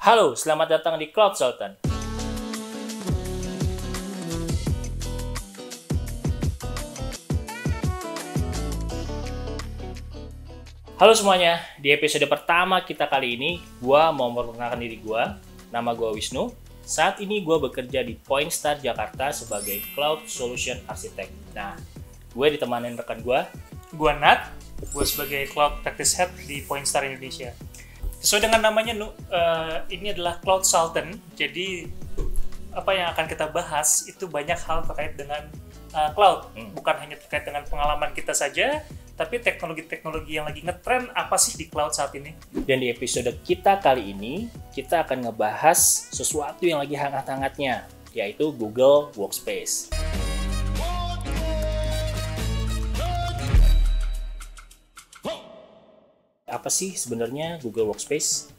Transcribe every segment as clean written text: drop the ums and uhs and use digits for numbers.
Halo, selamat datang di Cloud Sultan. Halo semuanya, di episode pertama kita kali ini, gua mau memperkenalkan diri gua. Nama gua Wisnu. Saat ini gua bekerja di Pointstar Jakarta sebagai Cloud Solution Architect. Nah, gue ditemanin rekan gua. Gua Nat, gue sebagai Cloud Practice Head di Pointstar Indonesia. Sesuai dengan namanya, ini adalah Cloud Sultan. Jadi apa yang akan kita bahas itu banyak hal terkait dengan cloud. Bukan hanya terkait dengan pengalaman kita saja, tapi teknologi-teknologi yang lagi ngetren apa sih di cloud saat ini. Dan di episode kita kali ini, kita akan ngebahas sesuatu yang lagi hangat-hangatnya, yaitu Google Workspace. Apa sih sebenarnya Google Workspace?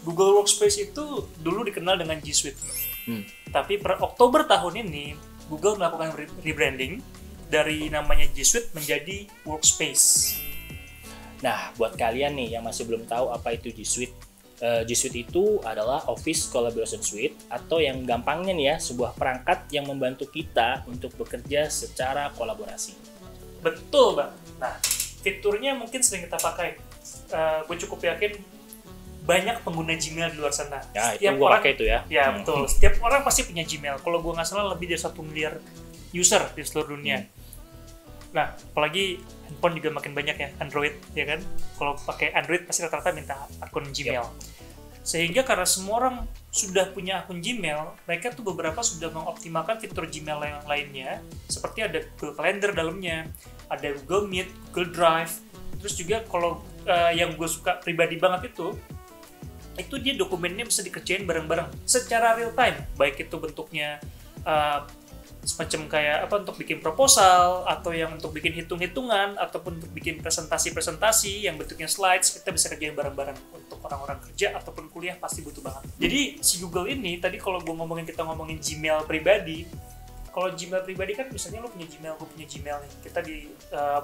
Google Workspace itu dulu dikenal dengan G Suite. Tapi per Oktober tahun ini, Google melakukan rebranding dari namanya G Suite menjadi Workspace. Nah, buat kalian nih yang masih belum tahu apa itu G Suite, G Suite itu adalah Office Collaboration Suite, atau yang gampangnya nih ya, sebuah perangkat yang membantu kita untuk bekerja secara kolaborasi. Betul, Bang. Nah, fiturnya mungkin sering kita pakai. Gue cukup yakin banyak pengguna Gmail di luar sana. Ya, itu gue pakai itu ya. Ya, betul. Setiap orang pasti punya Gmail. Kalau gue nggak salah lebih dari 1 miliar user di seluruh dunia. Nah, apalagi handphone juga makin banyak ya, Android, ya kan? Kalau pakai Android pasti rata-rata minta akun Gmail. Sehingga karena semua orang sudah punya akun Gmail, mereka tuh beberapa sudah mengoptimalkan fitur Gmail yang lainnya, seperti ada Google Calendar dalamnya, ada Google Meet, Google Drive. Terus juga kalau yang gue suka pribadi banget itu dia dokumennya bisa dikerjain bareng-bareng secara real time, baik itu bentuknya semacam kayak apa, untuk bikin proposal, atau yang untuk bikin hitung-hitungan, ataupun untuk bikin presentasi-presentasi yang bentuknya slides, kita bisa kerjain bareng-bareng. Untuk orang-orang kerja ataupun kuliah pasti butuh banget. Jadi si Google ini, tadi kalau kita ngomongin Gmail pribadi, kalau Gmail pribadi kan misalnya lo punya Gmail, gue punya Gmail nih, kita di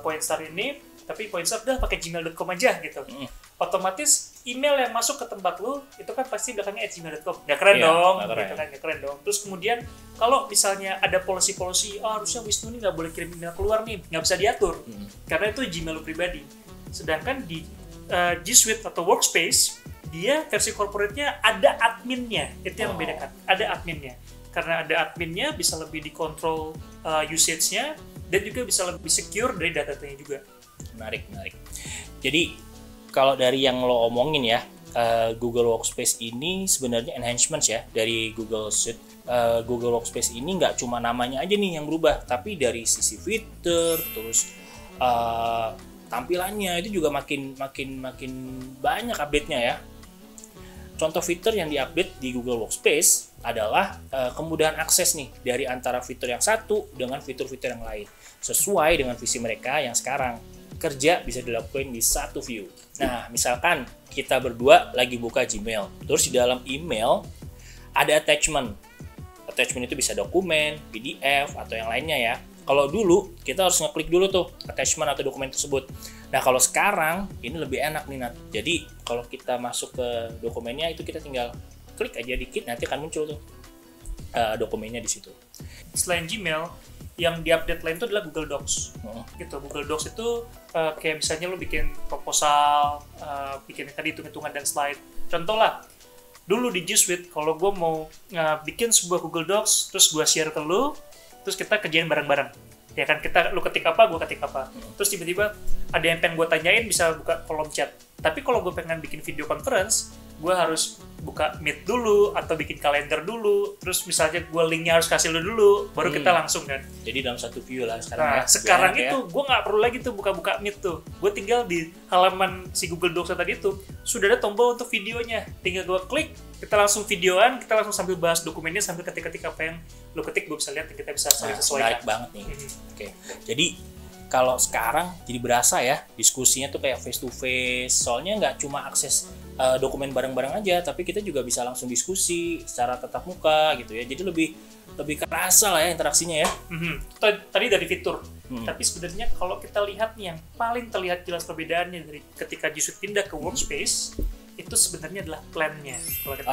Pointstar ini, tapi Pointstar udah pakai gmail.com aja gitu. Otomatis email yang masuk ke tempat lu itu kan pasti belakangnya @gmail.com. Nggak keren dong, gitu kan, nggak keren dong. Terus kemudian kalau misalnya ada policy, harusnya Wisnu nih nggak boleh kirim email keluar nih, nggak bisa diatur, karena itu Gmail lu pribadi. Sedangkan di G Suite atau Workspace, dia versi corporate-nya ada adminnya, itu yang membedakan. Ada adminnya. Karena ada adminnya, bisa lebih dikontrol usage-nya, dan juga bisa lebih secure dari data-datanya juga. Menarik. Jadi kalau dari yang lo omongin ya, Google Workspace ini sebenarnya enhancements ya dari Google Suite. Google Workspace ini nggak cuma namanya aja nih yang berubah, tapi dari sisi fitur, terus tampilannya itu juga makin banyak update-nya ya. Contoh fitur yang diupdate di Google Workspace adalah kemudahan akses nih dari antara fitur yang satu dengan fitur-fitur yang lain, sesuai dengan visi mereka yang sekarang. Kerja bisa dilakukan di satu view. Nah, misalkan kita berdua lagi buka Gmail, terus di dalam email ada attachment. Attachment itu bisa dokumen, PDF, atau yang lainnya ya. Kalau dulu, kita harus ngeklik dulu tuh attachment atau dokumen tersebut. Nah, kalau sekarang, ini lebih enak nih, Nat. Jadi, kalau kita masuk ke dokumennya, itu kita tinggal klik aja dikit, nanti akan muncul tuh dokumennya di situ. Selain Gmail, yang diupdate lain itu adalah Google Docs. Gitu. Google Docs itu kayak misalnya lo bikin proposal, bikin tadi hitung-hitungan dan slide. Contoh lah, dulu di G Suite, kalau gue mau bikin sebuah Google Docs, terus gue share ke lo, terus kita kerjain bareng-bareng. Ya kan, lu ketik apa, gue ketik apa. Terus tiba-tiba ada yang pengen gue tanyain, bisa buka kolom chat. Tapi kalau gue pengen bikin video conference, gue harus buka Meet dulu, atau bikin kalender dulu, terus misalnya gue linknya harus kasih lu dulu, baru kita langsung kan. Jadi dalam satu view lah sekarang. Nah, sekarang itu gue nggak perlu lagi tuh buka-buka Meet tuh. Gue tinggal di halaman si Google Docs tadi itu, sudah ada tombol untuk videonya. Tinggal gue klik, kita langsung videoan, kita langsung sambil bahas dokumennya, sambil ketik-ketik apa yang lu ketik, gue bisa lihat dan kita bisa saling sesuaikan. Menarik banget nih. Oke. Jadi kalau sekarang jadi berasa ya, diskusinya tuh kayak face to face. Soalnya nggak cuma akses dokumen bareng-bareng aja, tapi kita juga bisa langsung diskusi secara tatap muka gitu ya. Jadi lebih kerasa lah ya interaksinya ya. Tadi dari fitur. Tapi sebenarnya kalau kita lihat nih, yang paling terlihat jelas perbedaannya dari ketika G Suite pindah ke Workspace, itu sebenarnya adalah plan-nya kalau kita.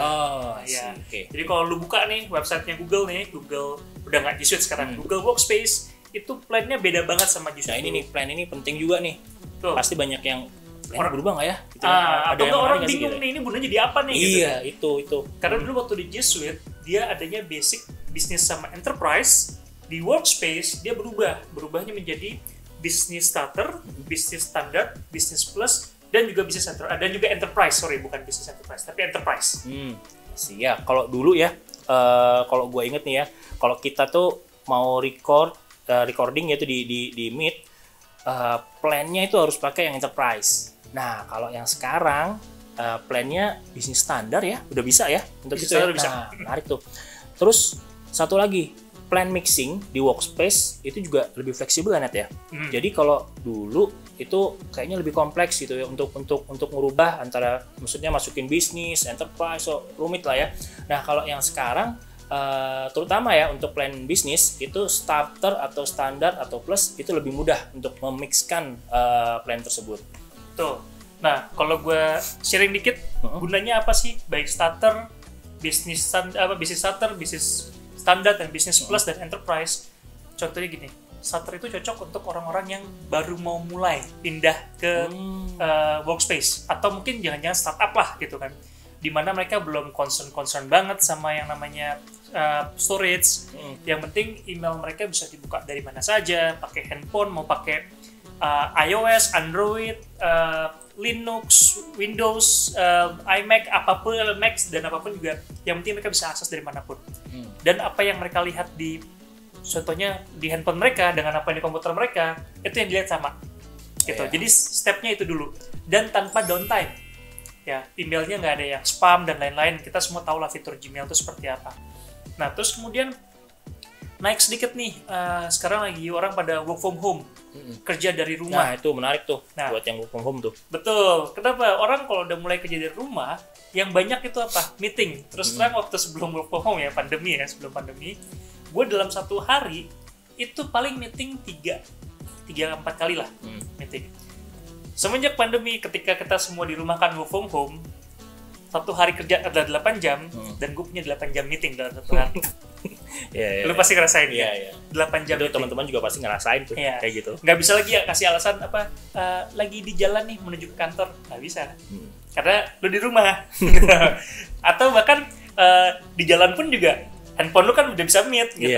Ya. Okay. Jadi kalau lu buka nih websitenya Google nih, Google udah nggak G Suite sekarang, Google Workspace, itu plan-nya beda banget sama G Suite. Nah ini nih plan ini penting juga nih. Tuh. Pasti banyak yang orang berubah nggak ya? Gitu. Atau nggak orang bingung gitu? Nih ini gunanya jadi apa nih? Iya gitu. itu. Karena dulu waktu di G Suite dia adanya basic bisnis sama enterprise. Di Workspace dia berubahnya menjadi business starter, business standard, business plus, dan juga business center, dan juga enterprise. Sorry, bukan business enterprise, tapi enterprise. Ya, kalau dulu ya, kalau gue inget nih ya, kalau kita tuh mau recording yaitu di Meet, plan-nya itu harus pakai yang enterprise. Nah, kalau yang sekarang plan-nya bisnis standar ya, udah bisa ya untuk itu ya. Nah, menarik tuh. Terus satu lagi, plan mixing di Workspace itu juga lebih fleksibel kan ya. Jadi kalau dulu itu kayaknya lebih kompleks gitu ya untuk merubah antara, maksudnya masukin bisnis, enterprise, so rumit lah ya. Nah kalau yang sekarang terutama ya untuk plan bisnis itu starter atau standar atau plus itu lebih mudah untuk memixkan plan tersebut. Tuh. Nah kalau gue sharing dikit, gunanya apa sih baik starter, bisnis starter, bisnis standar dan bisnis plus dan enterprise. Contohnya gini, starter itu cocok untuk orang-orang yang baru mau mulai pindah ke Workspace, atau mungkin jangan-jangan startup lah gitu kan, dimana mereka belum concern banget sama yang namanya storage. Yang penting email mereka bisa dibuka dari mana saja, pakai handphone, mau pakai iOS, Android, Linux, Windows, iMac, apapun, Mac dan apapun juga, yang penting mereka bisa akses dari manapun. Dan apa yang mereka lihat di, contohnya di handphone mereka dengan apa yang di komputer mereka, itu yang dilihat sama. Gitu. Jadi stepnya itu dulu, dan tanpa downtime. Ya, emailnya nggak ada yang spam dan lain-lain. Kita semua tahu lah fitur Gmail itu seperti apa. Nah, terus kemudian naik sedikit nih, sekarang lagi orang pada work from home, kerja dari rumah. Nah itu menarik tuh, buat yang work from home tuh. Betul. Kenapa? Orang kalau udah mulai kerja dari rumah, yang banyak itu apa? Meeting. Terus terang waktu sebelum work from home ya, sebelum pandemi, gue dalam satu hari itu paling meeting 3-4 kali lah meeting. Semenjak pandemi, ketika kita semua di rumah kan work from home, satu hari kerja ada 8 jam, dan gue punya 8 jam meeting dalam satu hari. Lu pasti ngerasain ya? 8 jam itu teman-teman juga pasti ngerasain tuh, kayak gitu. Nggak bisa lagi ya kasih alasan apa, lagi di jalan nih menuju ke kantor, nggak bisa. Karena lu di rumah. Atau bahkan di jalan pun juga handphone lu kan udah bisa meet gitu.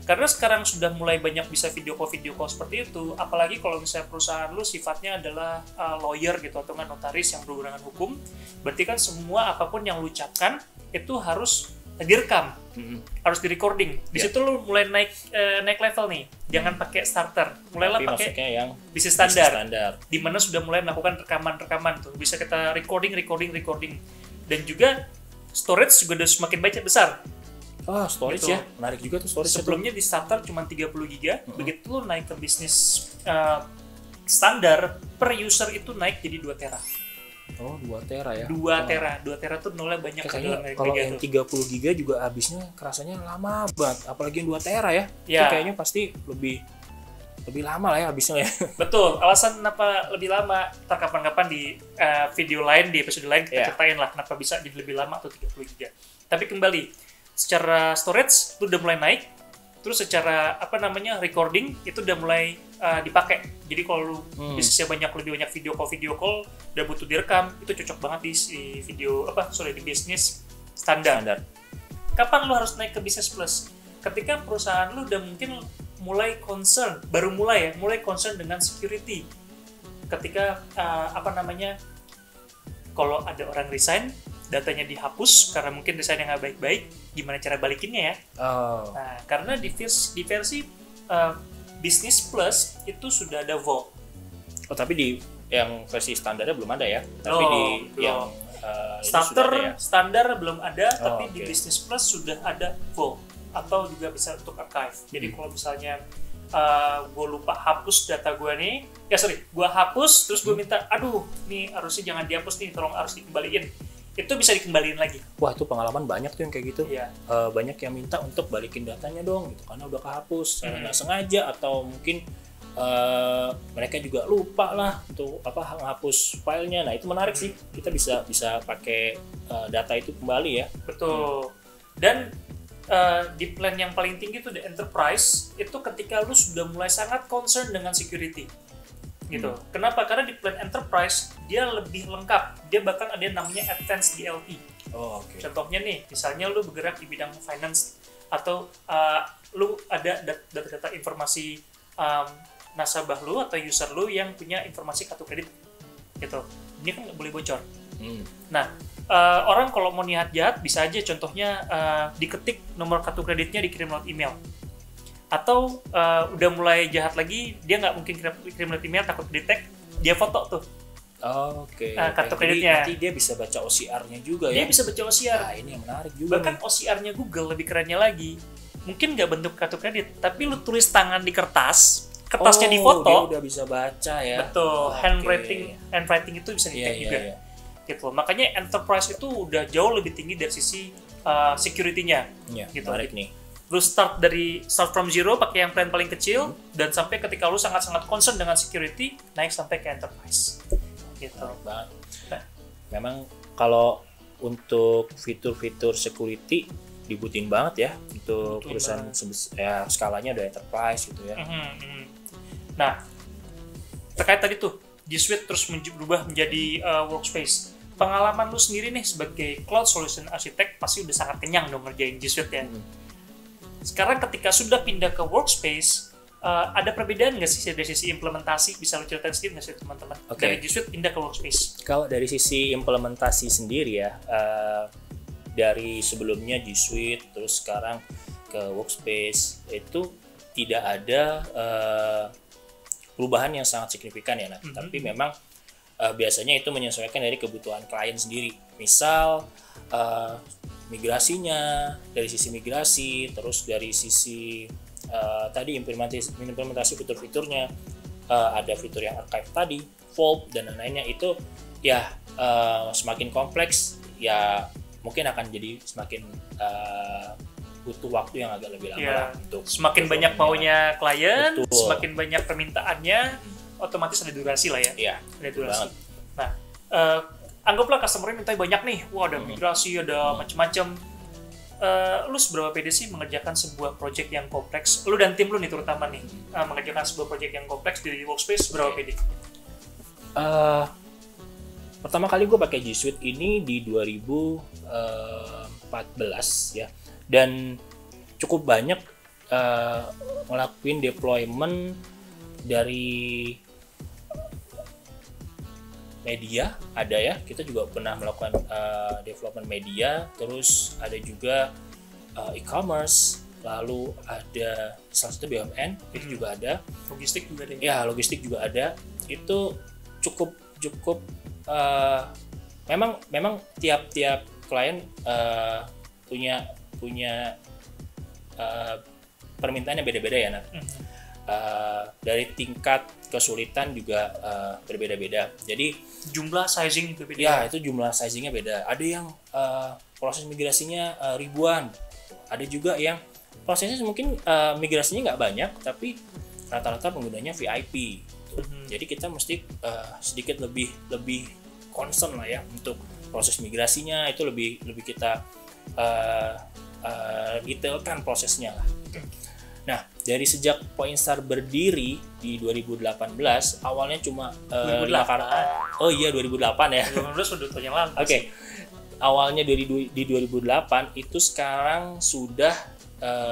Karena sekarang sudah mulai banyak bisa video call seperti itu. Apalagi kalau misalnya perusahaan lu sifatnya adalah lawyer gitu, atau kan notaris yang berhubungan dengan hukum, berarti kan semua apapun yang lu ucapkan itu harus direkam, harus di-recording. Di situ lu mulai naik level nih. Jangan pakai starter, mulailah pakai yang bisnis standar. Di mana sudah mulai melakukan rekaman tuh. Bisa kita recording. Dan juga storage juga udah semakin besar. Storage gitu. Ya, menarik juga tuh storage. Sebelumnya di starter cuma 30 GB, begitu lu naik ke bisnis standar, per user itu naik jadi 2 tera. 2 tera ya? 2 tera tuh nolnya banyak ke dalam. Kalau yang 30 GB juga habisnya kerasanya lama banget, apalagi yang 2 tera ya. Itu kayaknya pasti lebih lama lah ya habisnya ya. Betul, alasan kenapa lebih lama, kapan-kapan di video lain, di episode lain kita ceritain lah kenapa bisa jadi lebih lama atau 30 GB. Tapi kembali, secara storage itu udah mulai naik, terus secara recording itu udah mulai dipakai. Jadi kalau lu bisnisnya lebih banyak video call udah butuh direkam, itu cocok banget di di bisnis standar. Kapan lu harus naik ke bisnis plus? Ketika perusahaan lu udah mungkin mulai concern dengan security. Ketika kalau ada orang resign, datanya dihapus karena mungkin desainnya nggak baik-baik, gimana cara balikinnya ya? Nah, karena di versi Business Plus itu sudah ada Vault. Tapi di yang versi standarnya belum ada ya? Tapi yang starter standar belum ada, tapi di Business Plus sudah ada Vault, atau juga bisa untuk archive. Jadi kalau misalnya gue lupa hapus data gue nih, gue hapus terus gue minta, nih harusnya jangan dihapus nih, tolong harus dikembaliin. Itu bisa dikembaliin lagi. Wah, itu pengalaman banyak tuh yang kayak gitu. Banyak yang minta untuk balikin datanya dong gitu, karena udah kehapus nggak sengaja, atau mungkin mereka juga lupa lah untuk menghapus filenya. Nah itu menarik sih, kita bisa pakai data itu kembali ya. Betul. Dan di plan yang paling tinggi itu di enterprise itu ketika lu sudah mulai sangat concern dengan security gitu. Kenapa? Karena di plan enterprise dia lebih lengkap, dia bahkan ada yang namanya advanced DLP. Okay. Contohnya nih, misalnya lu bergerak di bidang finance atau lu ada data-data informasi nasabah lu atau user lu yang punya informasi kartu kredit gitu. Ini kan nggak boleh bocor. Nah, orang kalau mau niat jahat bisa aja contohnya diketik nomor kartu kreditnya dikirim lewat email. Atau udah mulai jahat lagi, dia nggak mungkin kirim lewat email, takut detect, dia foto tuh. Kartu kreditnya. Nanti dia bisa baca OCR-nya juga ya. Dia bisa baca OCR. Nah, ini yang menarik juga. Bahkan OCR-nya Google lebih kerennya lagi. Mungkin nggak bentuk kartu kredit, tapi lu tulis tangan di kertasnya difoto. Dia udah bisa baca ya. Betul. Handwriting itu bisa di-tag juga. Gitu. Makanya enterprise itu udah jauh lebih tinggi dari sisi security-nya. Gitu. Menarik nih. Lu start from zero pakai yang plan paling kecil dan sampai ketika lu sangat-sangat concern dengan security naik sampai ke enterprise. Gitu. Banget. Nah, memang kalau untuk fitur-fitur security dibutuhin banget ya untuk perusahaan ya skalanya udah enterprise gitu ya. Nah, terkait tadi tuh G Suite terus berubah menjadi workspace. Pengalaman lu sendiri nih sebagai cloud solution architect pasti udah sangat kenyang dong ngerjain G Suite ya. Sekarang ketika sudah pindah ke workspace, ada perbedaan nggak sih dari sisi implementasi? Bisa lu ceritain sedikit nggak sih teman-teman? Dari G Suite pindah ke workspace. Kalau dari sisi implementasi sendiri ya, dari sebelumnya G Suite terus sekarang ke workspace itu tidak ada perubahan yang sangat signifikan ya, tapi memang biasanya itu menyesuaikan dari kebutuhan klien sendiri. Misal migrasinya, dari sisi migrasi, terus dari sisi tadi implementasi fitur-fiturnya, ada fitur yang archive tadi, vault dan lainnya itu ya semakin kompleks ya mungkin akan jadi semakin butuh waktu yang agak lebih lama untuk semakin banyak maunya klien, semakin banyak permintaannya, otomatis ada durasi lah ya. Iya, ada durasi. Nah, anggaplah customer minta banyak nih, ada migrasi, ada macam-macam. Lu seberapa pede sih mengerjakan sebuah project yang kompleks? Lu dan tim lu nih terutama nih mengerjakan sebuah project yang kompleks di workspace, seberapa pede? Pertama kali gue pakai G Suite ini di 2014 ya, dan cukup banyak ngelakuin deployment dari media, ada ya, kita juga pernah melakukan development media, terus ada juga e-commerce, lalu ada salah satu BUMN itu juga ada, logistik juga ada ya, logistik juga ada. Itu cukup memang tiap klien punya permintaannya beda-beda ya, Nat. Dari tingkat kesulitan juga berbeda-beda. Jadi jumlah sizing juga beda. Ya, itu jumlah sizingnya beda. Ada yang proses migrasinya ribuan. Ada juga yang prosesnya mungkin migrasinya nggak banyak, tapi rata-rata penggunanya VIP. Jadi kita mesti sedikit lebih concern lah ya untuk proses migrasinya, itu lebih kita detailkan prosesnya lah. Nah, dari sejak Poinstar berdiri di 2018, awalnya cuma 2008. 2008 ya. 2018 sudah tahun yang lalu. Oke. Awalnya di 2008 itu sekarang sudah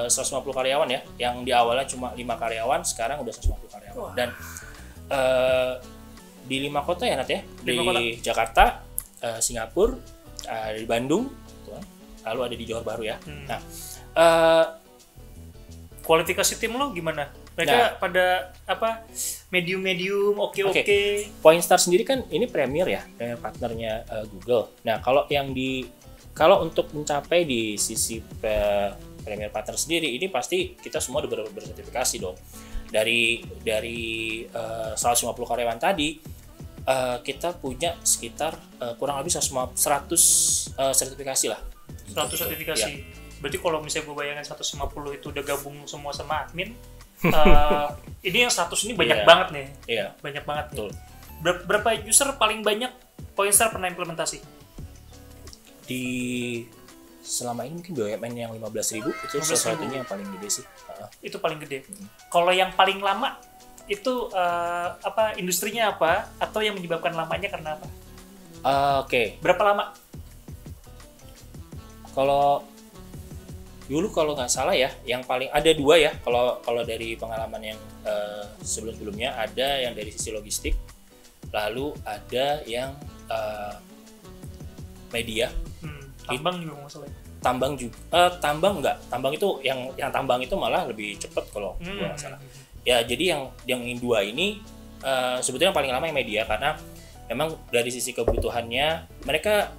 150 karyawan ya. Yang di awalnya cuma 5 karyawan, sekarang udah 150 karyawan. Wah. Dan di 5 kota ya, Nat ya. Di Jakarta, Singapura, di Bandung, lalu ada di Johor Bahru ya. Nah, kualifikasi tim lo gimana? Mereka pada apa? Medium, oke. Poinstar sendiri kan ini premier ya, partnernya Google. Nah, kalau untuk mencapai di sisi premier partner sendiri, ini pasti kita semua udah bersertifikasi dong. Dari 150 karyawan tadi, kita punya sekitar kurang lebih 100 sertifikasi lah. 100 sertifikasi. Ya. Berarti kalau misalnya gue bayangin 150 itu udah gabung semua sama admin, Ini yang 100 ini banyak Iya. banget nih. Iya, Banyak banget nih. betul. Berapa user paling banyak Poinstar pernah implementasi? Di selama ini mungkin BUMN yang 15.000 itu salah 15.000. satunya yang paling gede sih. Itu paling gede. Kalau yang paling lama itu industrinya apa atau yang menyebabkan lamanya karena apa? Oke, Berapa lama? kalau dulu kalau nggak salah ya, yang paling ada dua ya. Kalau dari pengalaman yang sebelum-sebelumnya, ada yang dari sisi logistik, lalu ada yang media. Tambang juga nggak salah. Tambang juga, tambang itu yang tambang itu malah lebih cepet kalau gua nggak salah. Ya jadi yang dua ini sebetulnya paling lama yang media, karena memang dari sisi kebutuhannya mereka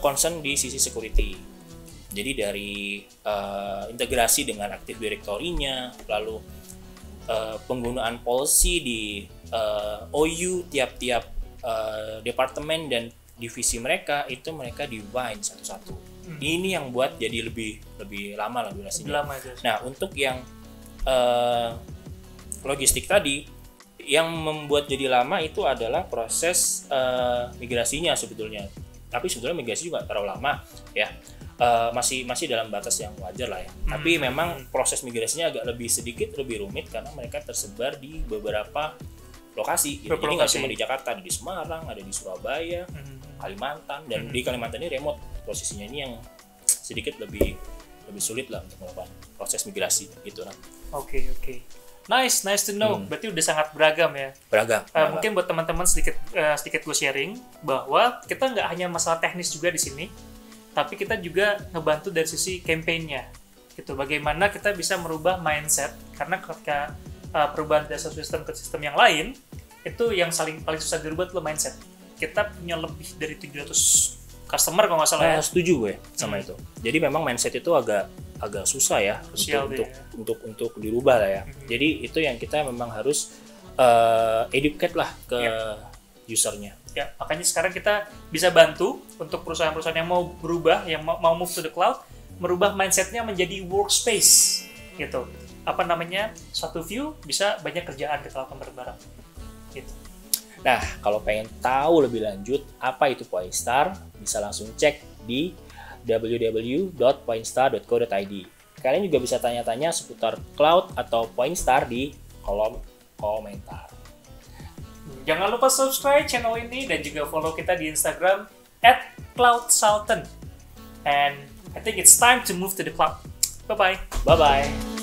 concern di sisi security. Jadi dari integrasi dengan Active Directory-nya, lalu penggunaan policy di OU tiap-tiap departemen dan divisi mereka itu mereka define satu-satu. Ini yang buat jadi lebih lama lah durasinya. Lebih lama aja. Nah, untuk yang logistik tadi, yang membuat jadi lama itu adalah proses migrasinya sebetulnya. Tapi sebetulnya migrasi juga terlalu lama ya. Masih dalam batas yang wajar lah ya. Tapi memang proses migrasinya agak lebih rumit karena mereka tersebar di beberapa lokasi. Gitu. Jadi nggak cuma di Jakarta, ada di Semarang, ada di Surabaya, Kalimantan, dan di Kalimantan ini remote posisinya, ini yang sedikit lebih sulit lah untuk melakukan proses migrasi gitu lah. Oke. Nice to know. Berarti udah sangat beragam ya. Beragam. Mungkin buat teman-teman sedikit gue sharing bahwa kita nggak hanya masalah teknis juga di sini, tapi kita juga ngebantu dari sisi campaign-nya. Gitu. Bagaimana kita bisa merubah mindset, karena ketika perubahan dari satu sistem ke sistem yang lain, itu yang paling susah dirubah itu mindset. Kita punya lebih dari 700 customer kalau nggak salah ya. Setuju gue sama itu. Jadi memang mindset itu agak susah ya untuk dirubah lah ya. Jadi itu yang kita memang harus educate lah ke usernya. Ya, makanya sekarang kita bisa bantu untuk perusahaan-perusahaan yang mau berubah, yang mau move to the cloud, merubah mindsetnya menjadi workspace gitu. Satu view bisa banyak kerjaan kita lakukan bareng-bareng gitu. Nah, kalau pengen tahu lebih lanjut apa itu Poinstar, bisa langsung cek di www.poinstar.co.id. Kalian juga bisa tanya-tanya seputar cloud atau Poinstar di kolom komentar. Jangan lupa subscribe channel ini dan juga follow kita di Instagram @cloudsultan. And I think it's time to move to the cloud. Bye-bye. Bye-bye.